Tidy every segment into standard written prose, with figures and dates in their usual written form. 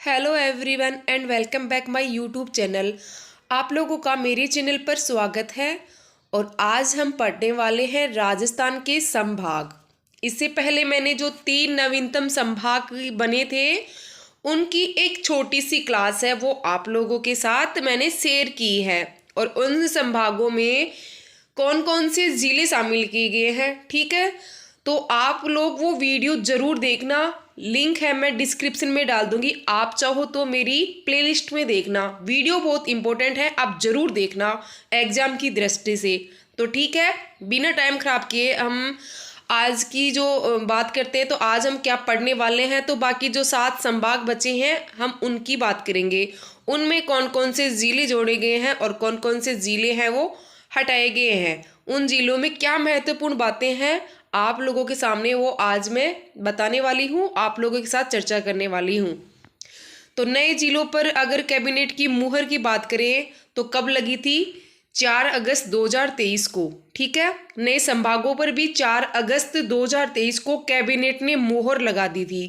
Hello everyone and welcome back my YouTube channel. आप लोगों का मेरे चैनल पर स्वागत है। और आज हम पढ़ने वाले हैं राजस्थान के संभाग। इससे पहले मैंने जो 3 नवीनतम संभाग बने थे उनकी एक छोटी सी क्लास है, वो आप लोगों के साथ मैंने शेयर की है। और उन संभागों में कौन कौन से ज़िले शामिल किए गए हैं, ठीक है। तो आप लोग वो वीडियो ज़रूर देखना, लिंक है मैं डिस्क्रिप्शन में डाल दूंगी। आप चाहो तो मेरी प्लेलिस्ट में देखना, वीडियो बहुत इंपॉर्टेंट है, आप ज़रूर देखना एग्ज़ाम की दृष्टि से। तो ठीक है, बिना टाइम ख़राब किए हम आज की जो बात करते हैं। तो आज हम क्या पढ़ने वाले हैं, तो बाकी जो 7 संभाग बचे हैं हम उनकी बात करेंगे। उनमें कौन कौन से ज़िले जोड़े गए हैं और कौन कौन से ज़िले हैं वो हटाए गए हैं। उन ज़िलों में क्या महत्वपूर्ण बातें हैं आप लोगों के सामने वो आज मैं बताने वाली हूँ, आप लोगों के साथ चर्चा करने वाली हूँ। तो नए ज़िलों पर अगर कैबिनेट की मुहर की बात करें तो कब लगी थी? 4 अगस्त 2023 को, ठीक है। नए संभागों पर भी 4 अगस्त 2023 को कैबिनेट ने मुहर लगा दी थी।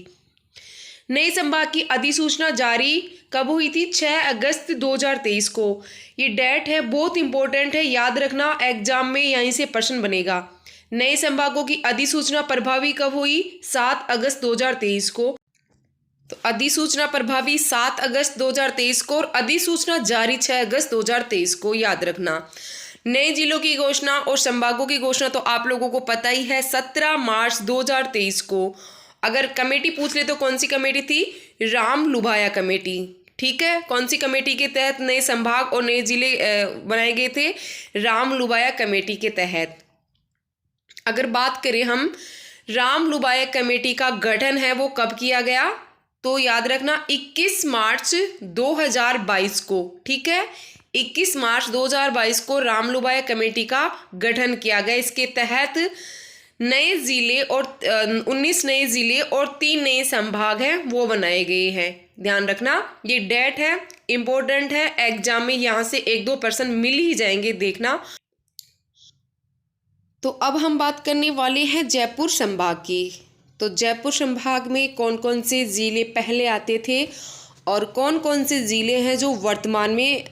नए संभाग की अधिसूचना जारी कब हुई थी? 6 अगस्त 2023 को। ये डेट है, बहुत इंपॉर्टेंट है, याद रखना, एग्जाम में यहीं से प्रश्न बनेगा। नए संभागों की अधिसूचना प्रभावी कब हुई? 7 अगस्त 2023 को। तो अधिसूचना प्रभावी 7 अगस्त 2023 को और अधिसूचना जारी 6 अगस्त 2023 को, याद रखना। नए जिलों की घोषणा और संभागों की घोषणा तो आप लोगों को पता ही है, 17 मार्च 2023 को। अगर कमेटी पूछ ले तो कौन सी कमेटी थी? राम लुभाया कमेटी, ठीक है। कौन सी कमेटी के तहत नए संभाग और नए जिले बनाए गए थे? राम लुभाया कमेटी के तहत। अगर बात करें हम राम लुभाया कमेटी का गठन है वो कब किया गया, तो याद रखना 21 मार्च 2022 को, ठीक है। 21 मार्च 2022 को राम लुभाया कमेटी का गठन किया गया। इसके तहत नए ज़िले और 19 नए ज़िले और 3 नए संभाग हैं वो बनाए गए हैं। ध्यान रखना, ये डेट है, इम्पोर्टेंट है, एग्जाम में यहाँ से 1-2 प्रश्न मिल ही जाएंगे, देखना। तो अब हम बात करने वाले हैं जयपुर संभाग की। तो जयपुर संभाग में कौन कौन से ज़िले पहले आते थे और कौन कौन से ज़िले हैं जो वर्तमान में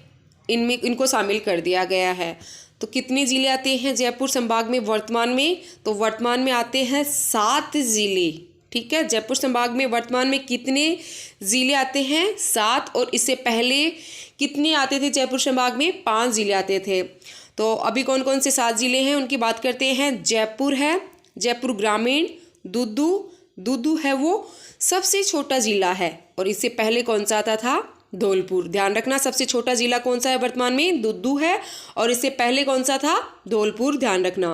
इनको शामिल कर दिया गया है। तो कितने ज़िले आते हैं जयपुर संभाग में वर्तमान में? तो वर्तमान में आते हैं 7 ज़िले, ठीक है। जयपुर संभाग में वर्तमान में कितने ज़िले आते हैं? 7। और इससे पहले कितने आते थे जयपुर संभाग में? 5 ज़िले आते थे। तो अभी कौन कौन से 7 ज़िले हैं उनकी बात करते हैं। जयपुर है, जयपुर ग्रामीण, दुदू है वो सबसे छोटा ज़िला है। और इससे पहले कौन सा आता था? धौलपुर। ध्यान रखना, सबसे छोटा ज़िला कौन सा है वर्तमान में? दुदू है। और इससे पहले कौन सा था? धौलपुर। ध्यान रखना।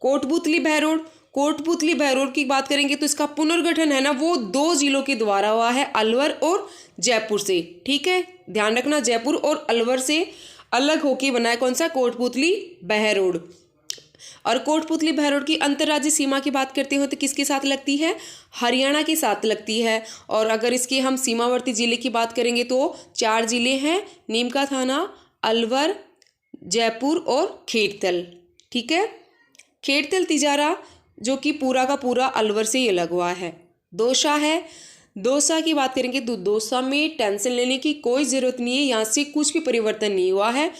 कोटपुतली बहरोड, कोटपुतली बहरोड की बात करेंगे तो इसका पुनर्गठन है ना वो 2 ज़िलों के द्वारा हुआ है, अलवर और जयपुर से, ठीक है। ध्यान रखना, जयपुर और अलवर से अलग होके बनाया कौन सा? कोटपुतली बहरोड। और कोटपुतली बहरोड की अंतर्राज्यीय सीमा की बात करते हो तो किसके साथ लगती है? हरियाणा के साथ लगती है। और अगर इसके हम सीमावर्ती ज़िले की बात करेंगे तो 4 ज़िले हैं, नीमका थाना, अलवर, जयपुर और खेड़तल, ठीक है। खेड़तल तिजारा जो कि पूरा का पूरा अलवर से ही अलग हुआ है। दौसा है, दौसा की बात करेंगे तो दौसा में टेंशन लेने की कोई ज़रूरत नहीं है, यहाँ से कुछ भी परिवर्तन नहीं हुआ है,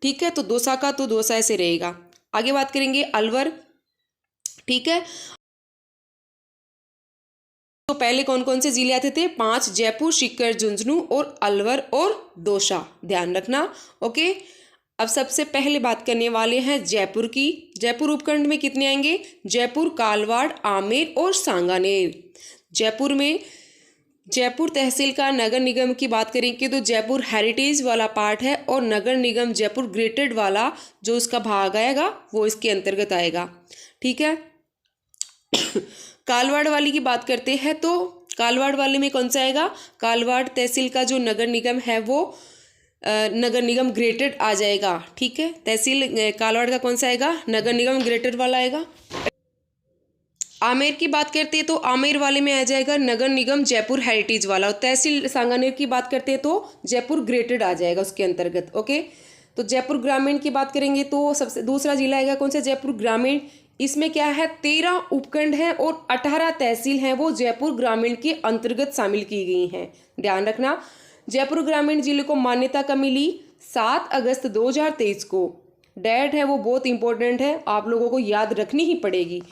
ठीक है। तो दौसा का तो दौसा ऐसे रहेगा। आगे बात करेंगे अलवर, ठीक है। तो पहले कौन कौन से ज़िले आते थे? 5, जयपुर, सीकर, झुंझुनू और अलवर और दौसा। ध्यान रखना, ओके। अब सबसे पहले बात करने वाले हैं जयपुर की। जयपुर उपखंड में कितने आएंगे? जयपुर, कालवाड़, आमेर और सांगानेर। जयपुर में जयपुर तहसील का नगर निगम की बात करेंगे तो जयपुर हेरिटेज वाला पार्ट है और नगर निगम जयपुर ग्रेटेड वाला जो उसका भाग आएगा वो इसके अंतर्गत आएगा, ठीक है। कालवाड़ वाली की बात करते हैं तो कालवाड़ वाले में कौन सा आएगा? कालवाड़ तहसील का जो नगर निगम है वो नगर निगम ग्रेटेड आ जाएगा, ठीक है। तहसील कालवाड़ का कौन सा आएगा? नगर निगम ग्रेटेड वाला आएगा। आमेर की बात करते हैं तो आमेर वाले में आ जाएगा नगर निगम जयपुर हेरिटेज वाला। और तहसील सांगानेर की बात करते हैं तो जयपुर ग्रेटेड आ जाएगा उसके अंतर्गत, ओके। तो जयपुर ग्रामीण की बात करेंगे तो सबसे दूसरा जिला आएगा कौन सा? जयपुर ग्रामीण। इसमें क्या है, 13 उपखंड हैं और 18 तहसील हैं वो जयपुर ग्रामीण के अंतर्गत शामिल की गई हैं। ध्यान रखना, जयपुर ग्रामीण जिले को मान्यता कब मिली? 7 अगस्त 2023 को। डेट है वो बहुत इंपॉर्टेंट है, आप लोगों को याद रखनी ही पड़ेगी।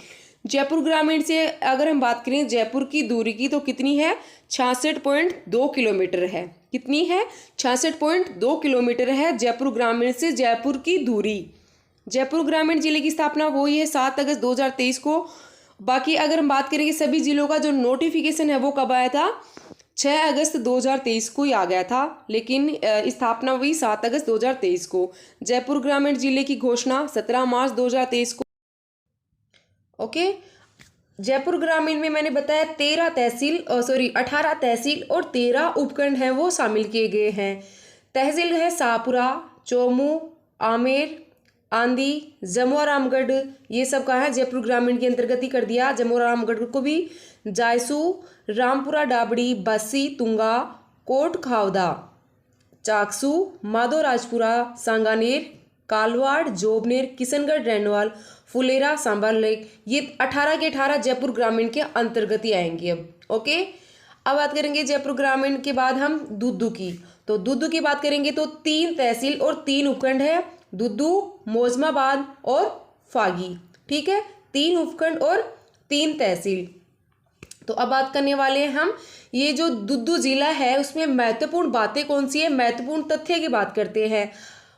जयपुर ग्रामीण से अगर हम बात करें जयपुर की दूरी की तो कितनी है? 66.2 किलोमीटर है। कितनी है? 66.2 किलोमीटर है जयपुर ग्रामीण से जयपुर की दूरी। जयपुर ग्रामीण जिले की स्थापना वही है 7 अगस्त 2023 को। बाकी अगर हम बात करेंगे सभी जिलों का जो नोटिफिकेशन है वो कब आया था? 6 अगस्त 2023 को ही आ गया था, लेकिन स्थापना हुई 7 अगस्त 2023 को। जयपुर ग्रामीण जिले की घोषणा 17 मार्च 2023 को। ओके, जयपुर ग्रामीण में मैंने बताया 18 तहसील और 13 उपखंड हैं वो शामिल किए गए हैं। तहसील है शाहपुरा, चौमू, आमेर, आंधी, जमुआ रामगढ़, ये सब कहाँ है? जयपुर ग्रामीण के अंतर्गत ही कर दिया। जमुआ रामगढ़ को भी जायसू, रामपुरा डाबड़ी, बस्सी, तुंगा, कोट खावदा, चाकसू, माधोराजपुरा, सांगानेर, कालवाड़, जोबनेर, किशनगढ़, रैनवाल, फुलेरा, सांबर लेक, ये 18 के 18 जयपुर ग्रामीण के अंतर्गत ही आएंगे अब। ओके, अब बात करेंगे जयपुर ग्रामीण के बाद हम दुद्दू की। तो दुद्दू की बात करेंगे तो 3 तहसील और 3 उपखंड है, दुद्दू, मोजमाबाद और फागी। ठीक है, 3 उपखंड और 3 तहसील। तो अब बात करने वाले हैं हम ये जो दुद्दू जिला है उसमें महत्वपूर्ण बातें कौन सी है, महत्वपूर्ण तथ्य की बात करते हैं।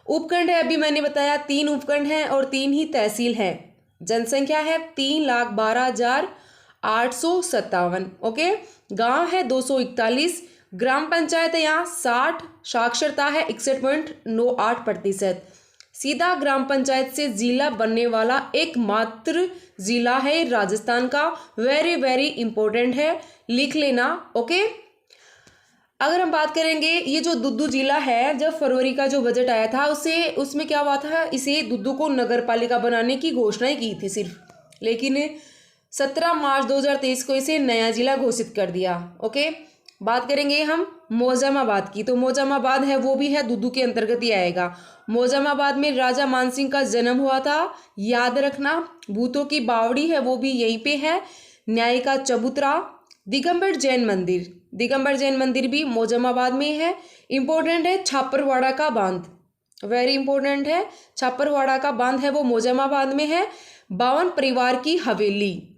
उपखंड है, अभी मैंने बताया 3 उपखंड हैं और 3 ही तहसील हैं। जनसंख्या है 3,12,857। ओके, गांव है 241, ग्राम पंचायत है यहाँ 60, साक्षरता है 61.98%। सीधा ग्राम पंचायत से जिला बनने वाला एकमात्र जिला है राजस्थान का। वेरी वेरी इंपॉर्टेंट है, लिख लेना। ओके, अगर हम बात करेंगे ये जो दुद्दू जिला है, जब फरवरी का जो बजट आया था उसमें क्या हुआ था, इसे दुद्दू को नगर पालिका बनाने की घोषणा ही की थी सिर्फ, लेकिन 17 मार्च 2023 को इसे नया जिला घोषित कर दिया। ओके, बात करेंगे हम मोजामाबाद की। तो मोजामाबाद है वो भी है दुद्दू के अंतर्गत ही आएगा। मोजामाबाद में राजा मानसिंह का जन्म हुआ था, याद रखना। भूतों की बावड़ी है वो भी यहीं पे है। न्याय का चबूतरा, दिगंबर जैन मंदिर भी मोजामाबाद में है। इंपॉर्टेंट है छापरवाड़ा का बांध, वेरी इंपॉर्टेंट है। छापरवाड़ा का बांध है वो मोजामाबाद में है। 52 परिवार की हवेली,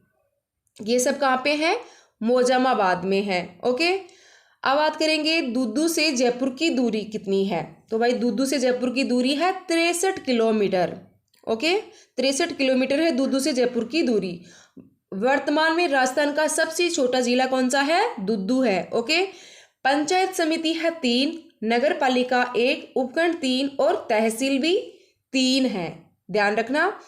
ये सब कहाँ पे है? मोजामाबाद में है। ओके, अब बात करेंगे दुद्दू से जयपुर की दूरी कितनी है। तो भाई दुद्दू से जयपुर की दूरी है 63 किलोमीटर। ओके, 63 किलोमीटर है दुद्दू से जयपुर की दूरी। वर्तमान में राजस्थान का सबसे छोटा जिला कौन सा है? दुद्दू है। ओके, पंचायत समिति है 3, नगर पालिका 1, उपखंड 3 और तहसील भी 3 है। ध्यान रखना।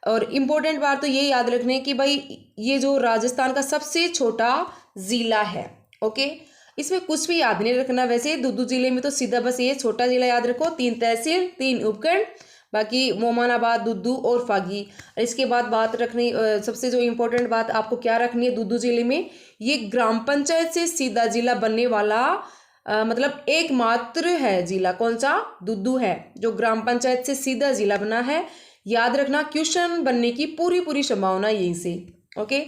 और इम्पोर्टेंट बात तो ये याद रखने कि भाई ये जो राजस्थान का सबसे छोटा जिला है। ओके, इसमें कुछ भी याद नहीं रखना। वैसे दुद्दू जिले में तो सीधा बस ये छोटा जिला याद रखो, 3 तहसील 3 उपखंड, बाकी मोमानाबाद, दुद्दू और फागी। इसके बाद बात रखनी सबसे जो इम्पोर्टेंट बात आपको क्या रखनी है दुद्दू जिले में, ये ग्राम पंचायत से सीधा जिला बनने वाला मतलब एकमात्र है जिला। कौन सा? दुद्दू है जो ग्राम पंचायत से सीधा जिला बना है। याद रखना, क्वेश्चन बनने की पूरी संभावना यहीं से। ओके,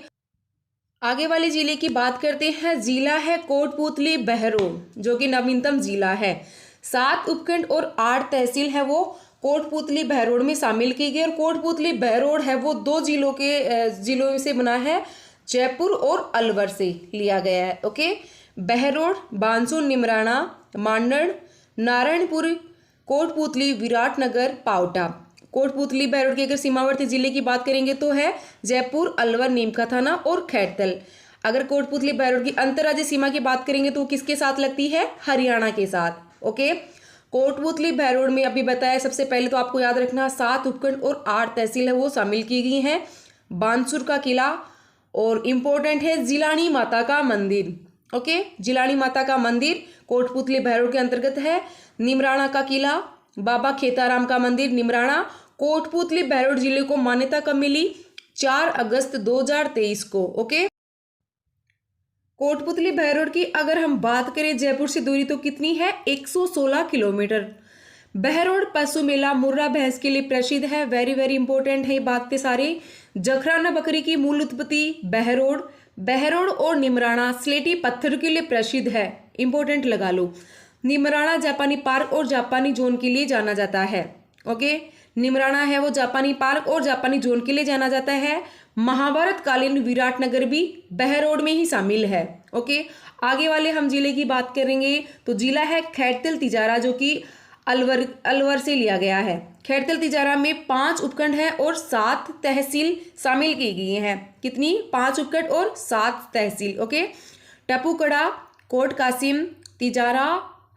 आगे वाले जिले की बात करते हैं। जिला है कोटपूतली बहरोड, जो कि नवीनतम जिला है। 7 उपखंड और 8 तहसील है वो कोटपूतली बहरोड में शामिल की गई। और कोटपूतली बहरोड है वो 2 जिलों से बना है, जयपुर और अलवर से लिया गया है। ओके, बहरोड, बानसूर, निमराना, मांडण, नारायणपुर, कोटपूतली, विराटनगर, पावटा। कोटपूतली बहरोड के अगर सीमावर्ती जिले की बात करेंगे तो है जयपुर, अलवर, नीमका थाना और खैरतल। अगर कोटपूतली बहरोड की अंतर्राज्यीय सीमा की बात करेंगे तो किसके साथ लगती है? हरियाणा के साथ। ओके, कोटपूतली बहरोड में अभी बताया, सबसे पहले तो आपको याद रखना 7 उपखंड और 8 तहसील है वो शामिल की गई हैं। बानसूर का किला और इम्पोर्टेंट है जिलानी माता का मंदिर। ओके, जिलानी माता का मंदिर कोटपूतली बहरोड के अंतर्गत है। निमराना का किला, बाबा खेताराम का मंदिर निमराना। कोटपूतली बहरोड जिले को मान्यता कब मिली? 4 अगस्त 2023 को। ओके, कोटपूतली बहरोड की अगर हम बात करें जयपुर से दूरी तो कितनी है? 116 किलोमीटर। बहरोड पशु मेला मुर्रा भैंस के लिए प्रसिद्ध है, वेरी वेरी इंपॉर्टेंट है ये बातें सारी। जखराना बकरी की मूल उत्पत्ति बहरोड। बहरोड और निमराना स्लेटी पत्थर के लिए प्रसिद्ध है, इंपॉर्टेंट लगा लो। निमराना जापानी पार्क और जापानी जोन के लिए जाना जाता है। ओके, निमराना है वो जापानी पार्क और जापानी जोन के लिए जाना जाता है। महाभारत कालीन विराटनगर भी बहरोड में ही शामिल है। ओके, आगे वाले हम जिले की बात करेंगे तो जिला है खैरतल तिजारा, जो कि अलवर से लिया गया है। खैरतल तिजारा में 5 उपखंड हैं और 7 तहसील शामिल की गई हैं। कितनी? 5 उपखंड और 7 तहसील। ओके, टपुकड़ा, कोट कासिम, तिजारा,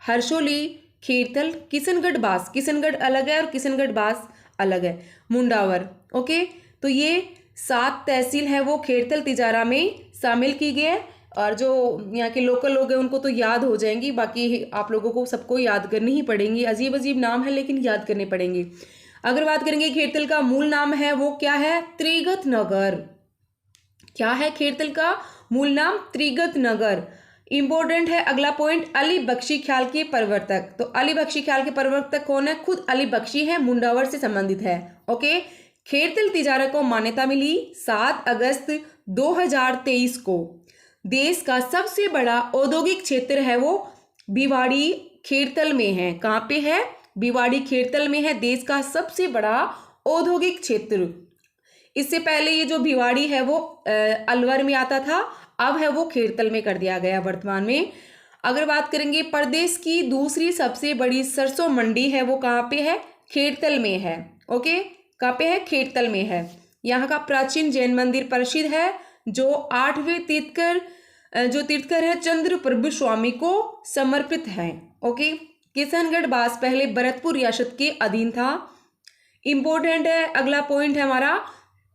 हर्षोली, खैरतल, किशनगढ़ बास, किशनगढ़ अलग है और किशनगढ़ बास अलग है, मुंडावर। ओके, तो ये 7 तहसील है वो खैरतल तिजारा में शामिल की गई है। और जो यहाँ के लोकल लोग हैं उनको तो याद हो जाएंगी, बाकी आप लोगों को सबको याद करनी ही पड़ेंगी। अजीब अजीब नाम है लेकिन याद करने पड़ेंगे। अगर बात करेंगे खैरतल का मूल नाम है वो क्या है? त्रिगत नगर। क्या है खैरतल का मूल नाम? त्रिगत नगर। इंपॉर्टेंट है अगला पॉइंट, अली बख्शी ख्याल के प्रवर्तक। तो अली बख्शी ख्याल के प्रवर्तक कौन है? खुद अली बख्शी है, मुंडावर से संबंधित है। ओके, खैरतल तिजारा को मान्यता मिली 7 अगस्त 2023 को। देश का सबसे बड़ा औद्योगिक क्षेत्र है वो भिवाड़ी खैरतल में है। कहाँ पे है? भिवाड़ी खैरतल में है देश का सबसे बड़ा औद्योगिक क्षेत्र। इससे पहले ये जो भिवाड़ी है वो अलवर में आता था, अब है वो खैरतल में कर दिया गया वर्तमान में। अगर बात करेंगे प्रदेश की दूसरी सबसे बड़ी सरसों मंडी है वो कहाँ पे है? खैरतल में है। ओके, कहाँ पे है? खैरतल में है। यहाँ का प्राचीन जैन मंदिर प्रसिद्ध है जो 8वें तीर्थकर है चंद्र प्रभु स्वामी को समर्पित है। ओके, किशनगढ़ बास पहले भरतपुर रियासत के अधीन था। इंपॉर्टेंट है अगला पॉइंट है हमारा,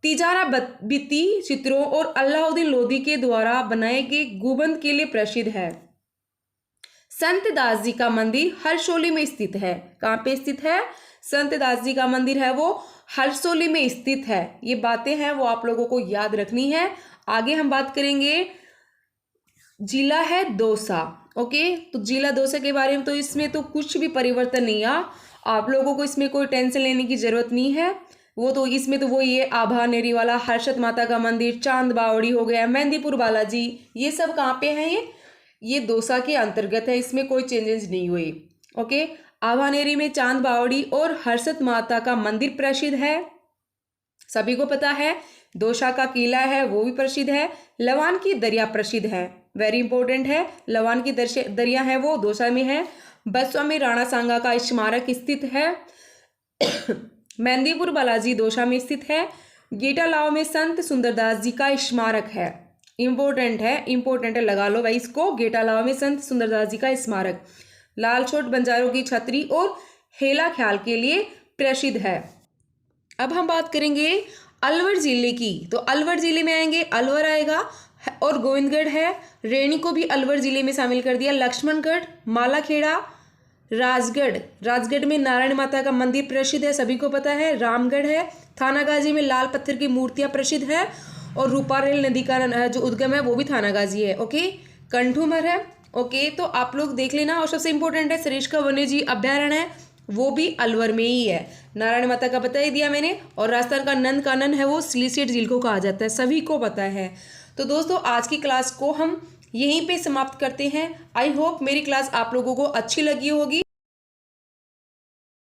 तिजारा भित्ति चित्रों और अलाउद्दीन लोधी के द्वारा बनाए गए गुंबद के लिए प्रसिद्ध है। संत दास जी का मंदिर हरसोली में स्थित है। कहाँ पे स्थित है? संत दास जी का मंदिर है वो हरसोली में स्थित है। ये बातें हैं वो आप लोगों को याद रखनी है। आगे हम बात करेंगे, जिला है दौसा। ओके, तो जिला दौसा के बारे में तो इसमें तो कुछ भी परिवर्तन नहीं आ, आप लोगों को इसमें कोई टेंशन लेने की जरूरत नहीं है। वो तो इसमें तो वो ये आभा नेरी वाला हर्षद माता का मंदिर, चांद बावड़ी हो गया, मेहंदीपुर बालाजी, ये सब कहाँ पे हैं? ये दौसा के अंतर्गत है, इसमें कोई चेंजेस नहीं हुए। ओके, आभानेरी में चांद बावड़ी और हर्षद माता का मंदिर प्रसिद्ध है, सभी को पता है। दौसा का किला है वो भी प्रसिद्ध है। लवान की दरिया प्रसिद्ध है, वेरी इंपॉर्टेंट है। लवान की दरिया है वो दौसा में है। बसवा में राणा सांगा का स्मारक स्थित है। मेहंदीपुर बालाजी दौसा में स्थित है। गेटालाव में संत सुंदरदास जी का स्मारक है, इंपॉर्टेंट है, लगा लो भाई इसको। गेटालाव में संत सुंदरदास जी का स्मारक। लालछोट बंजारों की छतरी और हेला ख्याल के लिए प्रसिद्ध है। अब हम बात करेंगे अलवर जिले की, तो अलवर जिले में आएंगे, अलवर आएगा और गोविंदगढ़ है। रेणी को भी अलवर जिले में शामिल कर दिया। लक्ष्मणगढ़, मालाखेड़ा, राजगढ़ में नारायण माता का मंदिर प्रसिद्ध है, सभी को पता है। रामगढ़ है। थानागाजी में लाल पत्थर की मूर्तियां प्रसिद्ध है और रूपारेल नदी का जो उद्गम है वो भी थानागाजी है। ओके, कंठूमर है। ओके, तो आप लोग देख लेना। और सबसे इंपॉर्टेंट है सरिस्का वन्यजीव अभ्यारण्य है, वो भी अलवर में ही है। नारायण माता का बता ही दिया मैंने। और राजस्थान का नंद कानन है वो सिलीसेट झील को कहा जाता है, सभी को पता है। तो दोस्तों आज की क्लास को हम यहीं पे समाप्त करते हैं। आई होप मेरी क्लास आप लोगों को अच्छी लगी होगी।